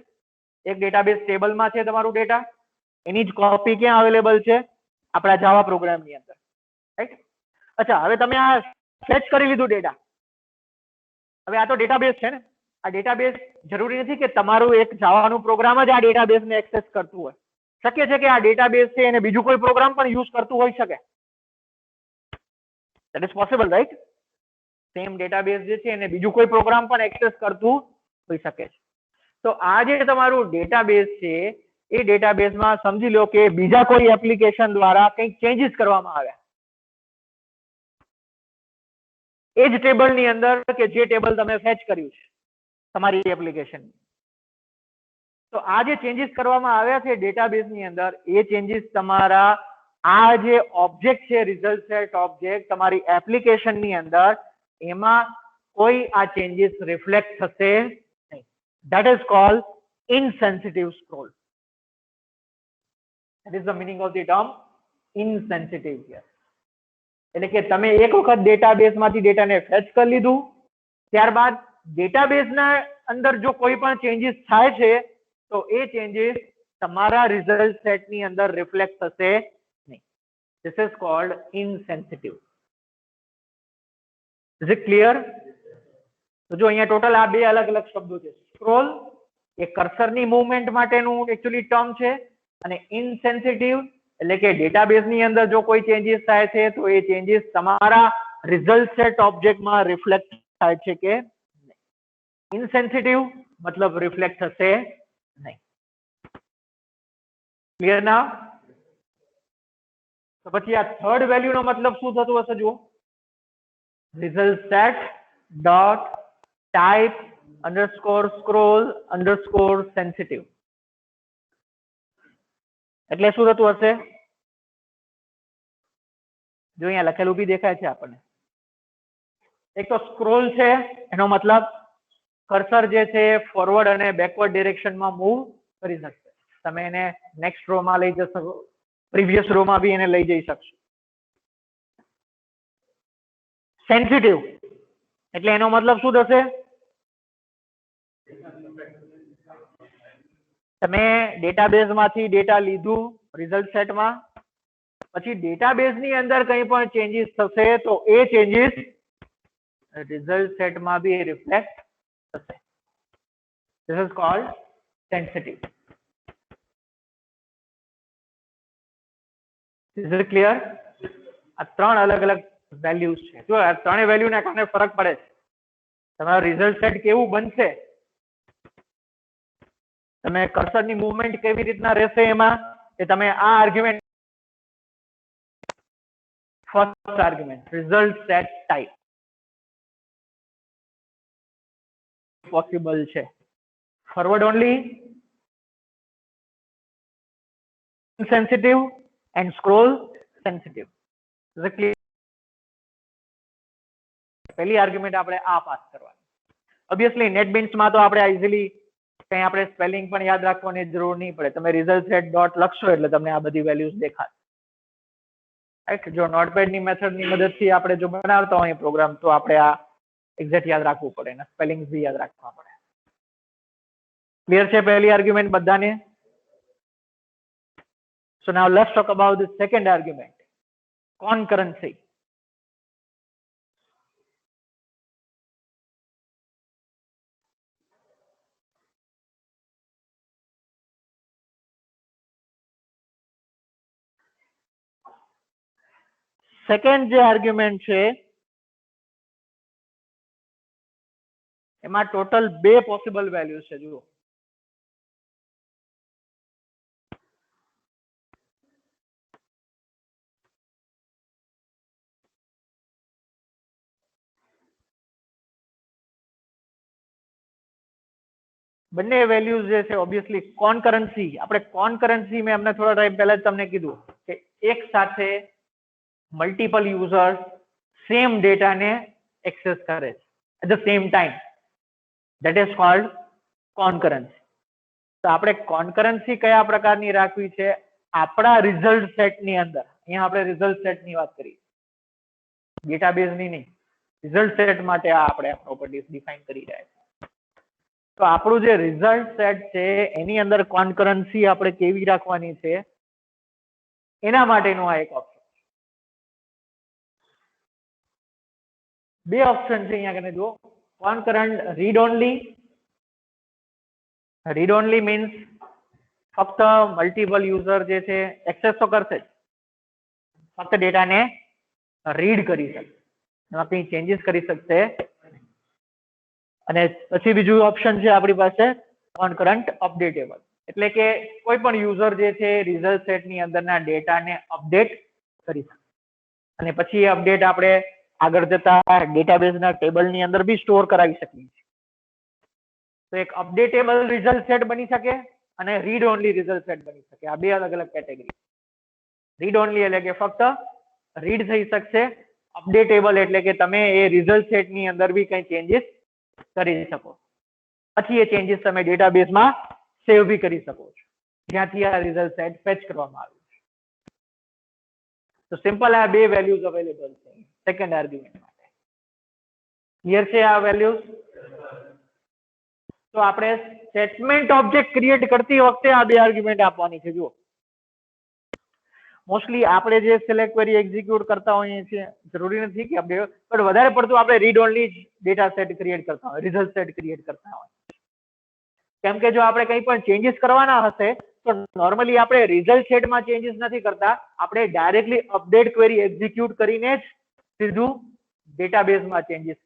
એક ડેટાબેઝ ટેબલમાં છે તમારું ડેટા, એની જ કોપી ક્યાં અવેલેબલ છે? આપણા જાવા પ્રોગ્રામની અંદર, રાઈટ? અચ્છા, હવે તમે આ ફેચ કરી લીધું ડેટા. હવે આ તો ડેટાબેઝ છે ને. આ ડેટાબેઝ જરૂરી નથી કે તમારું એક જાવાનું પ્રોગ્રામ જ આ ડેટાબેઝને એક્સેસ કરતું હોય. શક્ય છે કે આ ડેટાબેઝ છે એને બીજું કોઈ પ્રોગ્રામ પણ યુઝ કરતું હોઈ શકે. That is possible, right? Same database જે છે એને બીજું કોઈ પ્રોગ્રામ પણ એક્સેસ કરતું હોઈ શકે છે. તો આ જે તમારું ડેટાબેઝ છે એ ડેટાબેઝમાં સમજી લો કે બીજા કોઈ એપ્લિકેશન દ્વારા કંઈક ચેન્જીસ કરવામાં આવ્યા એ જ ટેબલની અંદર કે જે ટેબલ તમે ફેચ કર્યું છે તમારી એપ્લિકેશન. તો આ જે ચેન્જીસ કરવામાં આવ્યા છે ડેટાબેઝની અંદર એ ચેન્જીસ તમારા આ જે ઓબ્જેક્ટ છે રિઝલ્ટ સેટ ઓબ્જેક્ટ તમારી એપ્લિકેશનની અંદર એમાં કોઈ આ ચેન્જીસ રિફ્લેક્ટ થશે નહીં. That is cold insensitive scroll. That is the meaning of the term insensitive here. એટલે કે તમે એક વખત ડેટાબેઝમાંથી ડેટાને ફેચ કરી લીધું ત્યારબાદ ડેટાબેઝના અંદર જો કોઈ પણ ચેન્જીસ થાય છે તો એ ચેન્જીસ તમારા રિઝલ્ટ સેટની અંદર રિફ્લેક્ટ થશે નહીં. This is called insensitive. Is it clear? તો જો અહીંયા ટોટલ આ બે અલગ અલગ શબ્દો છે. સ્ક્રોલ એ કર્સરની મૂવમેન્ટ માટેનું એકચ્યુઅલી ટર્મ છે અને ઇનસેન્સિટિવ એટલે કે ડેટાબેઝની અંદર જો કોઈ ચેન્જીસ થાય છે તો એ ચેન્જીસ તમારા રિઝલ્ટ સેટ ઓબ્જેક્ટમાં રિફ્લેક્ટ થાય છે કે નહીં. ઇનસેન્સિટિવ મતલબ રિફ્લેક્ટ થશે નહીં. ક્લિયર ના? તો પછી આ થર્ડ વેલ્યુ નો મતલબ શું થતું હશે જુઓ. Result set dot type _scroll _sensitive. એટલે શું થતું હશે? જો અહીંયા લખેલું બી દેખાય છે આપણને. એક તો સ્ક્રોલ છે એનો મતલબ કર્સર જે છે ફોરવર્ડ અને બેકવર્ડ ડિરેક્શનમાં મૂવ કરી શકશે. તમે એને નેક્સ્ટ રો માં લઈ જઈ શકો, પ્રીવિયસ રો માં બી એને લઈ જઈ શકશો. સેન્સિટિવ એટલે એનો મતલબ શું થશે? તમે ડેટાબેઝમાંથી ડેટા લીધું રિઝલ્ટ સેટમાં પછી ડેટાબેઝની અંદર કંઈ પણ ચેન્જીસ થશે તો એ ચેન્જીસ રિઝલ્ટ સેટમાં બી રિફ્લેક્ટ થશે. This is called sensitive. Is it clear? આ ત્રણ અલગ અલગ વેલ્યુઝ છે. જો આ ત્રણેય વેલ્યુના કારણે ફરક પડે છે. તમારું રિઝલ્ટ સેટ કેવું બનશે, તમે કર્સરની મૂવમેન્ટ કેવી રીતના રહેશે એમાં એ તમે આ argument first argument result set type possible છે. Forward only, insensitive and scroll sensitive. પહેલી આર્ગ્યુમેન્ટ આપણે આ પાસ કરવાની. ઓબ્વિયસલી નેટબીન્સમાં તો આપણે ઇઝીલી કઈ આપણે સ્પેલિંગ પણ યાદ રાખવાની જરૂર નહીં પડે. તમે રિઝલ્ટ સેટ ડોટ લખશો એટલે તમને આ બધી વેલ્યુઝ દેખાશે. રાઈટ? જો નોટપેડ ની મેથડ ની મદદથી આપણે જો બનાવતા હોય પ્રોગ્રામ તો આપણે આ એક્ઝેક્ટ યાદ રાખવું પડે અને સ્પેલિંગ્સ બી યાદ રાખવા પડે. ક્લિયર છે પહેલી આર્ગ્યુમેન્ટ બધાને? So now let's talk about the second argument, concurrency. Second જે આર્ગ્યુમેન્ટ છે એમાં ટોટલ બે પોસિબલ વેલ્યુઝ છે. જુઓ, બંને વેલ્યુઝ જે છે ઓબ્વિયસલી કોનકરન્સી. આપણે કોનકરન્સી મેં અમને થોડા ટાઈમ પહેલા જ તમને કીધું કે એક સાથે મલ્ટિપલ યુઝર્સ સેમ ડેટાને એક્સેસ કરે છે at the same time. That is called concurrency. તો આપણે કોનકરન્સી કયા પ્રકારની રાખવી છે? આપણા રિઝલ્ટ સેટની અંદર. અહીંયા આપણે રિઝલ્ટ સેટની વાત કરી, ડેટાબેઝની નહીં. રિઝલ્ટ સેટ માટે આ આપણે પ્રોપર્ટીઝ ડિફાઇન કરી રહ્યા છીએ. તો આપણું જે રિઝલ્ટ સેટ છે એની અંદર કોનકરન્સી આપણે કેવી રાખવાની છે એના માટેનું આ એક ઓપ્શન. બે ઓપ્શન છે અહીંયા કને જુઓ. Concurrent read only. Read only means ફક્ત મલ્ટિપલ યુઝર જે છે એક્સેસ તો કરશે જ, ફક્ત ડેટાને રીડ કરી શકશે, એમાં કંઈ ચેન્જીસ કરી શકશે. અને પછી બીજું ઓપ્શન છે આપણી પાસે કોનકરન્ટ અપડેટેબલ. એટલે કે કોઈ પણ યુઝર જે છે રિઝલ્ટ સેટ ની અંદરના ડેટાને અપડેટ કરી શકે અને પછી એ અપડેટ આપણે આગળ જતા ડેટાબેઝના ટેબલની અંદર બી સ્ટોર કરાવી શકીએ છીએ. તો એક અપડેટેબલ રિઝલ્ટ સેટ બની શકે અને રીડ ઓનલી રિઝલ્ટ સેટ બની શકે. આ બે અલગ અલગ કેટેગરી. રીડ ઓનલી એટલે કે ફક્ત રીડ થઈ શકશે. અપડેટેબલ એટલે કે તમે એ રિઝલ્ટ સેટ ની અંદર બી કઈ ચેન્જીસ કરી શકો. પછી એ ચેન્જીસ તમે ડેટાબેઝમાં સેવ બી કરી શકો છો જ્યાંથી આ રિઝલ્ટ સેટ ફેચ કરવામાં આવ્યું છે. તો સિમ્પલ આ બે વેલ્યુઝ અવેલેબલ છે સેકન્ડ આર્ગ્યુમેન્ટ માટે. ક્લિયર છે આ વેલ્યુઝ? તો આપણે સ્ટેટમેન્ટ ઓબ્જેક્ટ ક્રિએટ કરતી વખતે આ બે આર્ગ્યુમેન્ટ આપવાની છે. જુઓ મોસ્ટલી આપણે જે સિલેક્ટ ક્વેરી એક્ઝિક્યુટ કરતા હોઈએ છીએ જરૂરી નથી કે આપણે પણ વધારે પડતું આપણે read only data set create કરતા હોય રિઝલ્ટ સેટ ક્રિએટ કરતા હોય. કેમ કે જો આપણે કંઈ પણ ચેન્જીસ કરવાના હશે તો નોર્મલી આપણે રિઝલ્ટ સેટમાં ચેન્જીસ નથી કરતા. આપણે ડાયરેક્ટલી અપડેટ ક્વેરી એક્ઝિક્યુટ કરીને જ સીધું ડેટાબેઝમાં ચેન્જીસ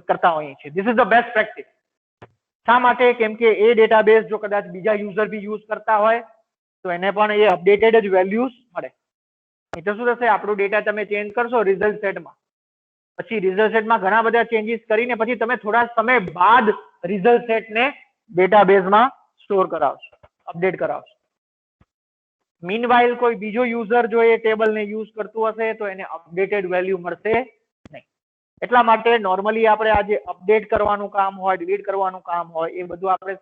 કરતા હોઈએ છીએ. This is the best practice. શા માટે? કેમ કે એ ડેટાબેઝ જો કદાચ બીજા યુઝર બી યુઝ કરતા હોય તો એને પણ એ અપડેટેડ જ વેલ્યુઝ મળે. એટલે શું થશે? આપણું ડેટા તમે ચેન્જ કરશો રિઝલ્ટ સેટમાં, પછી રિઝલ્ટ સેટમાં ઘણા બધા ચેન્જીસ કરીને પછી તમે થોડા સમય બાદ રિઝલ્ટ સેટને ડેટાબેઝમાં સ્ટોર કરાવશો, અપડેટ કરાવશો. મીનવાઇલ કોઈ બીજો યુઝર જો એ ટેબલને યુઝ કરતું હશે તો એને અપડેટેડ વેલ્યુ મળશે નહીં. એટલા માટે નોર્મલી આપણે આ જે અપડેટ કરવાનું કામ હોય, ડિલીટ કરવાનું કામ હોય એ બધું આપણે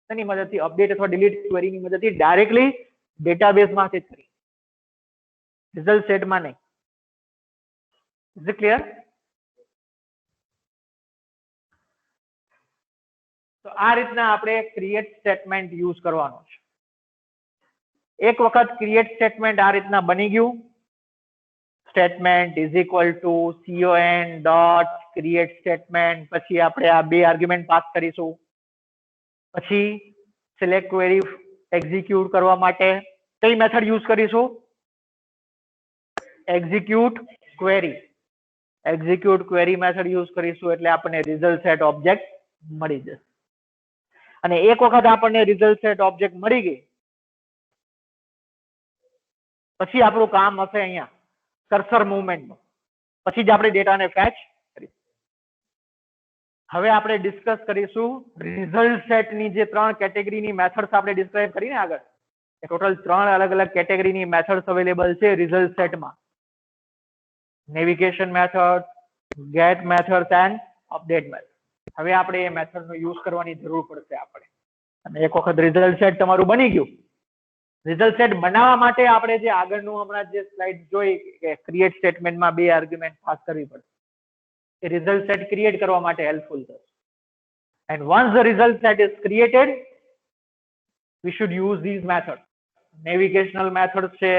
શેની મદદથી અપડેટ અથવા ડિલીટ ક્વેરીની મદદથી ડાયરેક્ટલી ડેટાબેઝમાંથી જ કરીએ, રિઝલ્ટ સેટમાં નહીં. Is it clear? તો આ રીતના આપણે ક્રિએટ સ્ટેટમેન્ટ યુઝ કરવાનો છે. એક વખત ક્રિએટ સ્ટેટમેન્ટ આ રીતના બની ગયું, statement is equal to con dot create statement, પછી આપણે આ બે આર્ગ્યુમેન્ટ પાસ કરીશું. પછી સિલેક્ટ ક્વેરી એક્ઝિક્યુટ કરવા માટે કઈ મેથડ યુઝ કરીશું? Execute query. Execute query method use કરીશું એટલે આપણને રિઝલ્ટ સેટ ઓબ્જેક્ટ મળી જશે. અને એક વખત આપણને રિઝલ્ટ સેટ ઓબ્જેક્ટ મળી ગઈ પછી આપણું કામ હશે અહીંયા કર્સર મૂવમેન્ટનું. પછી જ આપણે ડેટાને ફેચ કરીશું. હવે આપણે ડિસ્કસ કરીશું રિઝલ્ટ સેટની જે 3 કેટેગરીની મેથડ્સ આપણે ડિસ્ક્રાઇબ કરીને આગળ. ટોટલ 3 અલગ અલગ કેટેગરીની મેથડ્સ અવેલેબલ છે રિઝલ્ટ સેટમાં. Navigation method, get methods and update method. હવે આપણે એ મેથડનો યુઝ કરવાની જરૂર પડશે આપણે. અને એક વખત રિઝલ્ટ સેટ તમારું બની ગયું, રિઝલ્ટ સેટ બનાવવા માટે આપણે જે આગળનું હમણાં જે સ્લાઇડ જોઈ કે ક્રિએટ સ્ટેટમેન્ટમાં બે આર્ગ્યુમેન્ટ પાસ કરવી પડશે. એ રિઝલ્ટ સેટ ક્રિએટ કરવા માટે હેલ્પફુલ થશે. And once the result set is created we should use these methods. Navigational method છે,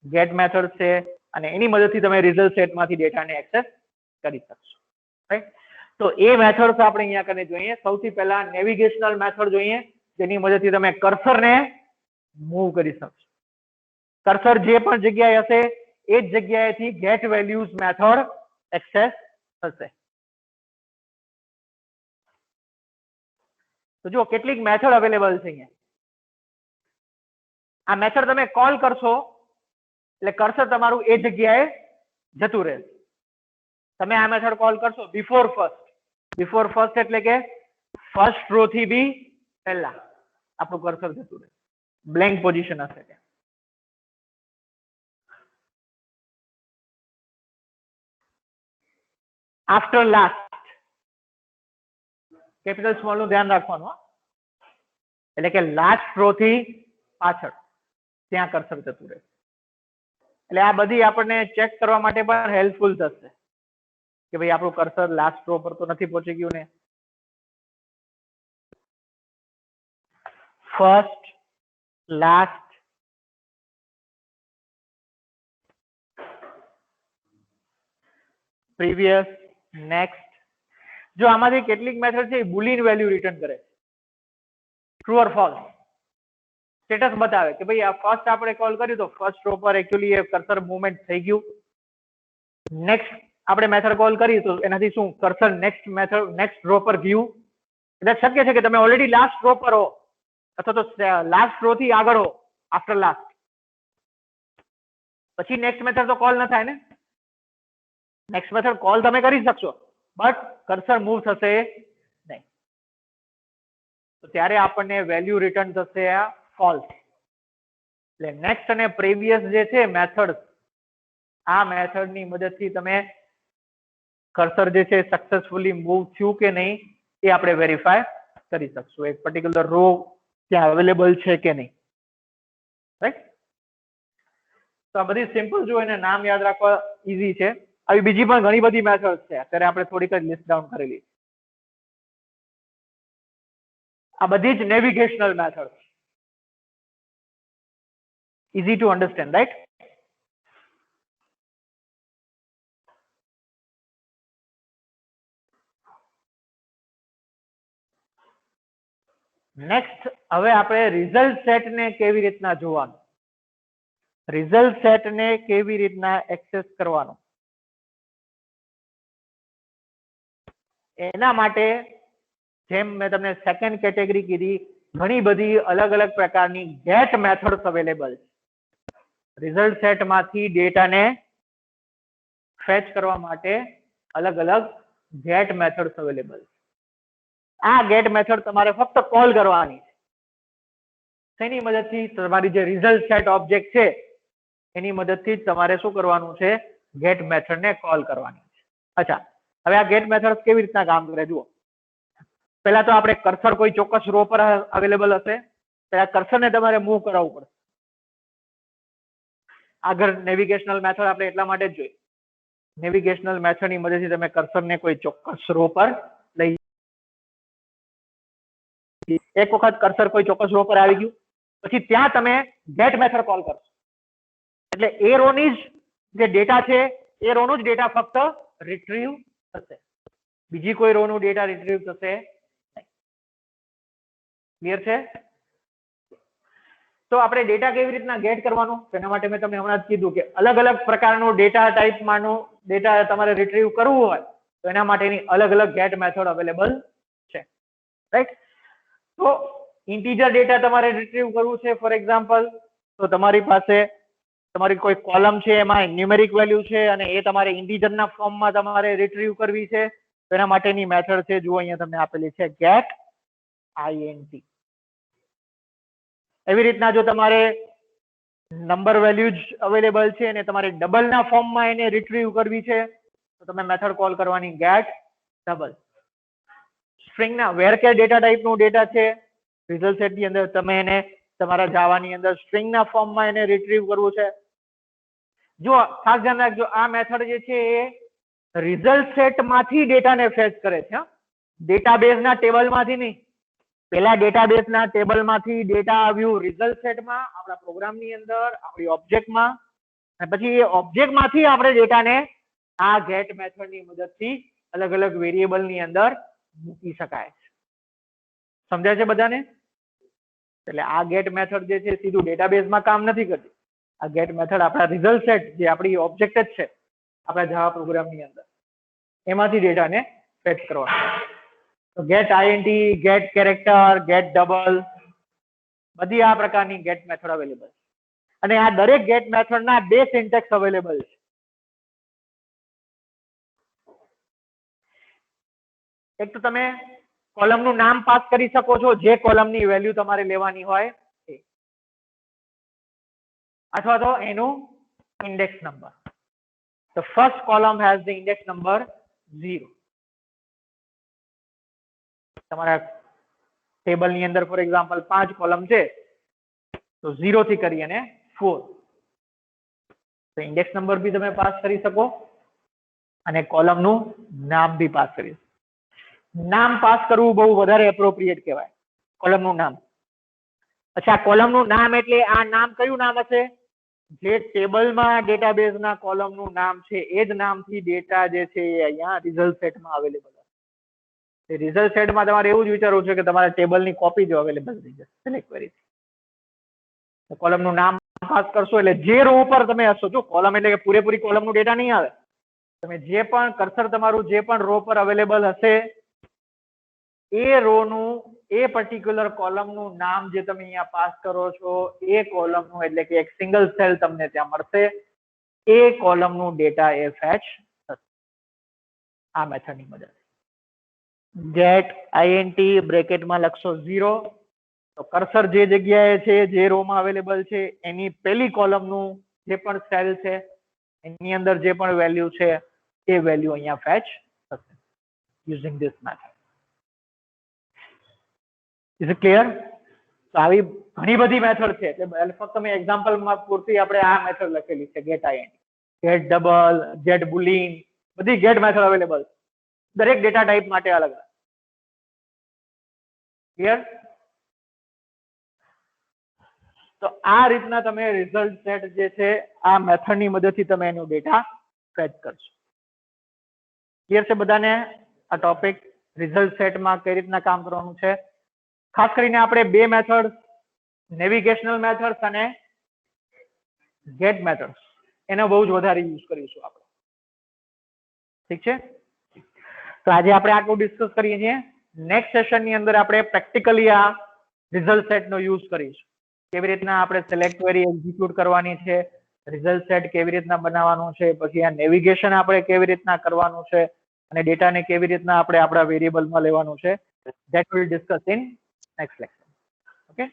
ગેટ મેથડ છે અને એની મદદથી તમે રિઝલ્ટ સેટમાંથી ડેટાને એક્સેસ કરી શકશો. રાઈટ? તો એ મેથડ્સ આપણે અહીંયા કરીને જોઈએ. સૌથી પહેલા નેવિગેશનલ મેથડ જોઈએ જેની મદદથી તમે કર્સરને મૂવ કરી શકશો. કર્સર જે પણ જગ્યાએ હશે એ જ જગ્યાએથી ગેટ વેલ્યુઝ મેથડ એક્સેસ થશે. તો જુઓ કેટલીક મેથડ અવેલેબલ છે અહીંયા. આ મેથડ તમે કોલ કરશો એટલે કર્સર તમારું એ જગ્યાએ જતું રહેશે. તમે આ મેથડ કોલ કરશો બિફોર ફર્સ્ટ. બિફોર ફર્સ્ટ એટલે કે ફર્સ્ટ રો થી બી પહેલા આપણું કર્સર જતું રહેશે. બ્લેન્ક પોઝિશન હશે ત્યાં. આફ્ટર લાસ્ટ કેપિટલ સ્મોલ નું ધ્યાન રાખવાનું. એટલે કે લાસ્ટ રો થી પાછળ ત્યાં કર્સર જતું રહે. એટલે આ બધી આપણને ચેક કરવા માટે પણ હેલ્પફુલ થશે કે ભાઈ આપણું કર્સર લાસ્ટ રો પર તો નથી પહોંચી ગયું ને. First, last, previous, next. જો આમાંથી કેટલીક મેથડ છે એ બુલિયન વેલ્યુ રિટર્ન કરે, ટ્રુ ઓર ફોલ્સ સ્ટેટસ બતાવે કે ભાઈ આ ફર્સ્ટ આપણે કોલ કર્યું તો ફર્સ્ટ રો પર એકચ્યુઅલી એ કર્સર મૂવમેન્ટ થઈ ગયું. નેક્સ્ટ આપણે મેથડ કોલ કરી તો એનાથી શું કર્સર નેક્સ્ટ રો પર ગયું. એટલે શક્ય છે કે તમે ઓલરેડી લાસ્ટ રો પર હો અથવા તો લાસ્ટ રો થી આગળ હો આફ્ટર લાસ્ટ, પછી નેક્સ્ટ મેથડ તો કોલ ન થાય ને. નેક્સ્ટ મેથડ કોલ તમે કરી શકશો બટ કર્સર મૂવ થશે નહીં. તો ત્યારે આપણને વેલ્યુ રિટર્ન થશે આ ફોલ્સ. એટલે નેક્સ્ટ અને પ્રીવિયસ જે છે મેથડ, આ મેથડ ની મદદથી તમે કર્સર જે છે સક્સેસફુલી મૂવ થયું કે નહીં એ આપણે વેરીફાય કરી શકશું. એક પર્ટિક્યુલર રો ત્યાં અવેલેબલ છે કે નહીં. રાઈટ. તો આ બધી સિમ્પલ જો એને નામ યાદ રાખવા ઈઝી છે. આવી બીજી પણ ઘણી બધી મેથડ છે, અત્યારે આપણે થોડીક જ લિસ્ટ ડાઉન કરેલી. આ બધી જ navigational method, easy to understand, right? Next હવે આપણે રિઝલ્ટ સેટ ને કેવી રીતના જોવાનું, રિઝલ્ટ સેટ ને કેવી રીતના એક્સેસ કરવાનો, એના માટે જેમ મેં તમને સેકન્ડ કેટેગરી કીધી, ઘણી બધી અલગ અલગ પ્રકારની ગેટ મેથડ્સ અવેલેબલ છે. રિઝલ્ટ સેટ માંથી ડેટાને ફેચ કરવા માટે અલગ અલગ ગેટ મેથડ્સ અવેલેબલ છે. આ ગેટ મેથડ તમારે ફક્ત કોલ કરવાની છે. તેની મદદથી તમારી જે રિઝલ્ટ સેટ ઓબ્જેક્ટ છે એની મદદથી જ તમારે શું કરવાનું છે, ગેટ મેથડને કોલ કરવાની છે. અચ્છા, હવે આ ગેટ મેથડ કેવી રીતના કામ કરે જુઓ. પહેલા તો આપણે કર્સર કોઈ ચોક્કસ રો પર અવેલેબલ હશે, પહેલા કર્સરને તમારે મૂવ કરાવવું પડશે. આગળ નેવિગેશનલ મેથડ આપણે એટલા માટે જ જોઈ. નેવિગેશનલ મેથડની મદદથી તમે કર્સરને કોઈ ચોક્કસ રો પર લઈ, એક વખત કર્સર કોઈ ચોક્કસ રો પર આવી ગયું પછી ત્યાં તમે ગેટ મેથડ કોલ કરશો એટલે એ રોની જ જે ડેટા છે એ રોનો જ ડેટા ફક્ત રિટ્રીવ થશે, બીજી કોઈ રો નું ડેટા રિટ્રીવ થશે નહીં. ક્લિયર છે? તો આપણે ડેટા કેવી રીતના ગેટ કરવાનું, તેના માટે મેં તમને હમણાં જ કીધું કે અલગ અલગ પ્રકારનું ડેટા ટાઈપમાંનું ડેટા તમારે રિટ્રીવ કરવું હોય તો એના માટેની અલગ અલગ ગેટ મેથડ અવેલેબલ છે. રાઈટ. તો ઇન્ટીજર ડેટા તમારે રિટ્રીવ કરવું છે ફોર એક્ઝામ્પલ, તો તમારી પાસે તમારી કોઈ કોલમ છે એમાં ન્યુમેરિક વેલ્યુ છે અને એ તમારે ઇન્ટીજરના ફોર્મમાં તમારે રિટ્રીવ કરવી છે, તો એના માટેની મેથડ છે, જુઓ અહીંયા તમને આપેલી છે ગેટ int. એવી રીતના જો તમારે નંબર વેલ્યુ જ અવેલેબલ છે અને તમારે ડબલ ના ફોર્મમાં એને રિટ્રીવ કરવી છે તો તમે મેથડ કોલ કરવાની ગેટ ડબલ. સ્ટ્રિંગ ના વેરકેર ડેટા ટાઈપ નું ડેટા છે રિઝલ્ટ સેટ ની અંદર, તમે એને તમારા જાવાની અંદર સ્ટ્રિંગ ના ફોર્મમાં એને રિટ્રીવ કરવું છે. જો ખાસ ધ્યાન રાખજો, આ મેથડ જે છે એ રિઝલ્ટ સેટ માંથી ડેટાને ફેચ કરે છે, ડેટાબેઝ ના ટેબલ માંથી નહીં. પેલા ડેટાબેઝ ના ટેબલ માંથી ડેટા આવ્યું રિઝલ્ટ સેટમાં, આપણા પ્રોગ્રામ ની અંદર, આપણી ઓબ્જેક્ટમાં, અને પછી એ ઓબ્જેક્ટ માંથી આપણે ડેટાને આ ગેટ મેથડ ની મદદથી અલગ અલગ વેરિયેબલ ની અંદર મૂકી શકાય છે. સમજાય છે બધાને? એટલે આ ગેટ મેથડ જે છે સીધું ડેટાબેઝમાં કામ નથી કરતી. આ ગેટ મેથડ આપણા રિઝલ્ટ સેટ જે આપણી ઓબ્જેક્ટ જ છે આપણા જાવા પ્રોગ્રામની અંદર, એમાંથી ડેટાને ફેચ કરવાનો. તો get int, get character, get double, બધી આ પ્રકારની ગેટ મેથડ અવેલેબલ છે. અને આ દરેક ગેટ મેથડ ના બે સિન્ટેક્સ અવેલેબલ છે. એક તો તમે કોલમનું નામ પાસ કરી શકો છો, જે કોલમની વેલ્યુ તમારે લેવાની હોય એ, અથવા તો એનું index number. The first column has the index number 0. તમારા ટેબલ ની અંદર ફોર એક્ઝામ્પલ 5 કોલમ છે તો 0 થી કરી અને 4, તો ઇન્ડેક્સ નંબર બી તમે પાસ કરી શકો અને કોલમનું નામ બી પાસ કરી શકો. નામ પાસ કરવું બહુ વધારે એપ્રોપ્રિએટ કહેવાય, કોલમનું નામ. અચ્છા, કોલમનું નામ એટલે આ નામ કયું નામ હશે? જે ટેબલમાં ડેટાબેઝના કોલમનું નામ છે એ જ નામથી ડેટા જે છે એ અહીંયા રિઝલ્ટ સેટમાં અવેલેબલ હશે. રિઝલ્ટ સેટમાં તમારે એવું જ વિચારવું છે કે તમારા ટેબલની કોપી જો અવેલેબલ થઈ જશે સિલેક્ટ કરી. કોલમનું નામ પાસ કરશો એટલે જે રો ઉપર તમે હશો, જો કોલમ એટલે કે પૂરેપૂરી કોલમનું ડેટા નહીં આવે, તમે જે પણ કર્સર તમારું જે પણ રો પર અવેલેબલ હશે એ રો નું એ પર્ટિક્યુલર કોલમ નું નામ જે તમે અહીંયા પાસ કરો છો એ કોલમ નું એટલે કે એક સિંગલ સેલ તમને ત્યાં મળશે એ કોલમ નું ડેટા એ ફેચ થશે આ મેથડ ની મદદ get int બ્રેકેટમાં લખશો 0 તો કર્સર જે જગ્યાએ છે જે રો માં અવેલેબલ છે એની પહેલી કોલમ નું જે પણ સેલ છે એની અંદર જે પણ વેલ્યુ છે એ વેલ્યુ અહીંયા ફેચ થશે using this method is it clear તો આવી ઘણી બધી મેથડ છે એટલે ફક્ત મેં એક્ઝામ્પલ માં પૂરતી આપણે આ મેથડ લખેલી છે get int get double get boolean બધી get મેથડ અવેલેબલ દરેક ડેટા ટાઈપ માટે અલગ અલગ ક્લિયર તો આ રીતના તમે રિઝલ્ટ સેટ જે છે આ મેથડ ની મદદથી તમે એનો ડેટા ફેચ કરશો ક્લિયર છે બધાને આ ટોપિક રિઝલ્ટ સેટમાં કઈ રીતના કામ કરવાનું છે ખાસ કરીને આપણે બે મેથડ નેવિગેશનલ મેથડ્સ અને ગેટ મેથડ્સ એનો બહુ જ વધારે યુઝ કરીશું આપણે ઠીક છે તો આજે આપણે આટલું ડિસ્કસ કરીએ છીએ નેક્સ્ટ સેશન ની અંદર આપણે પ્રેક્ટિકલી આ રિઝલ્ટ સેટ નો યુઝ કરીશું કેવી રીતના આપણે સિલેક્ટ ક્વેરી એક્ઝિક્યુટ કરવાની છે રિઝલ્ટ સેટ કેવી રીતના બનાવવાનું છે પછી આ નેવિગેશન આપણે કેવી રીતના કરવાનું છે અને ડેટાને કેવી રીતના આપણે આપણા વેરિયેબલમાં લેવાનું છે that will discuss in next lecture okay